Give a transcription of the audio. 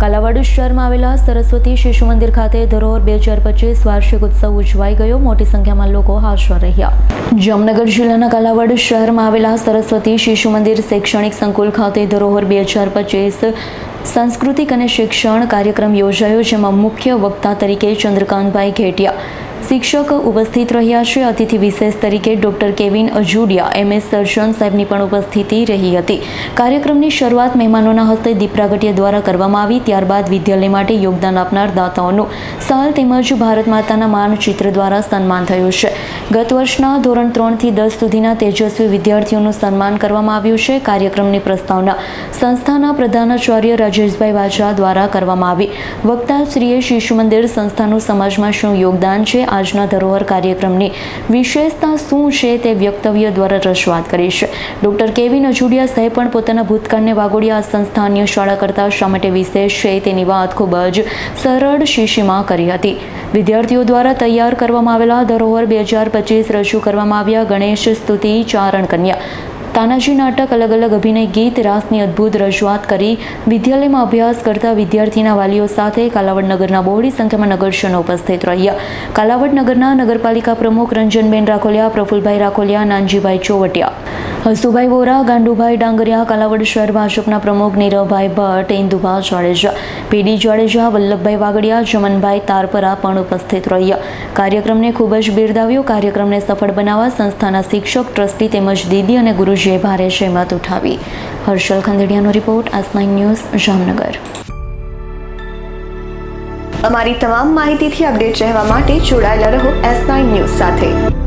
કાલાવાડ શહેરમાં આવેલા સરસ્વતી શિશુ મંદિર ખાતે ધરોહર 2025 વાર્ષિક ઉત્સવ ઉજવાઈ ગયો. મોટી સંખ્યામાં લોકો હાજર રહ્યા. જામનગર જિલ્લાના કાલાવાડ શહેરમાં આવેલા સરસ્વતી શિશુ મંદિર શૈક્ષણિક સંકુલ ખાતે ધરોહર 2025 સાંસ્કૃતિક અને શિક્ષણ કાર્યક્રમ યોજાયો, જેમાં મુખ્ય વક્તા તરીકે ચંદ્રકાંતભાઈ ઘેટિયા શિક્ષક ઉપસ્થિત રહ્યા છે. અતિથિ વિશેષ તરીકે ડોક્ટર કેવિન અજુડિયા MS સર્જન સાહેબની પણ ઉપસ્થિતિ રહી હતી. કાર્યક્રમની શરૂઆત મહેમાનોના હસ્તે દીપ પ્રાગટ્ય દ્વારા કરવામાં આવી. ત્યારબાદ વિદ્યાલય માટે યોગદાન આપનાર દાતાઓનું સાલ તેમજ ભારત માતાના માનચિત્ર દ્વારા સન્માન થયું છે. ગત વર્ષના ધોરણ 3 થી 10 સુધીના તેજસ્વી વિદ્યાર્થીઓનું સન્માન કરવામાં આવ્યું છે. કાર્યક્રમની પ્રસ્તાવના સંસ્થાના પ્રધાનાચાર્ય રાજેશભાઈ વાજા દ્વારા કરવામાં આવી. વક્તાશ્રીએ શિશુ મંદિર સંસ્થાનું સમાજમાં શું યોગદાન છે, આજના ધરોહર કાર્યક્રમની વિશેષતા શું છે તે વક્તવ્ય દ્વારા રજૂઆત કરી છે. ડોક્ટર કેવિન અજુડિયા સાહેબ પણ પોતાના ભૂતકાળને વાગોડિયા આ સંસ્થા અન્ય શાળા કરતાં શા માટે વિશેષ છે તેની વાત ખૂબ જ સરળ શીશીમાં કરી હતી. વિદ્યાર્થીઓ દ્વારા તૈયાર કરવામાં આવેલા ધરોહર 2025 રજૂ કરવામાં આવ્યા. ગણેશ સ્તુતિ, ચારણ કન્યા, તાનાજી નાટક, અલગ અલગ અભિનય, ગીત, રાસની અદ્ભુત રજૂઆત કરી. વિદ્યાલયમાં અભ્યાસ કરતા વિદ્યાર્થીના વાલીઓ સાથે કાલાવડ નગરના બહોળી સંખ્યામાં નગરજનો ઉપસ્થિત રહ્યા. કાલાવડ નગરના નગરપાલિકા પ્રમુખ રંજનબેન રાખોલિયા, પ્રફુલભાઈ રાખોલિયા, નાનજીભાઈ ચોવટિયા, હસુભાઈ વોરા, ગાંડુભાઈ ડાંગરિયા, કાલાવડ શહેર ભાજપના પ્રમુખ નીરવભાઈ ભટ્ટ, ઇન્દુભા જાડેજા, PD જાડેજા, વલ્લભભાઈ વાગડિયા, જમનભાઈ તારપરા પણ ઉપસ્થિત રહ્યા. કાર્યક્રમને ખૂબ જ બિરદાવ્યો. કાર્યક્રમને સફળ બનાવવા સંસ્થાના શિક્ષક, ટ્રસ્ટી તેમજ દીદી અને ગુરુજીએ ભારે જહેમત ઉઠાવી. હર્ષલ ખંદેડિયાનો રિપોર્ટ, S9 ન્યૂઝ, જામનગર. અમારી તમામ માહિતીથી અપડેટ રહેવા માટે જોડાયેલા રહો S9 ન્યૂઝ સાથે.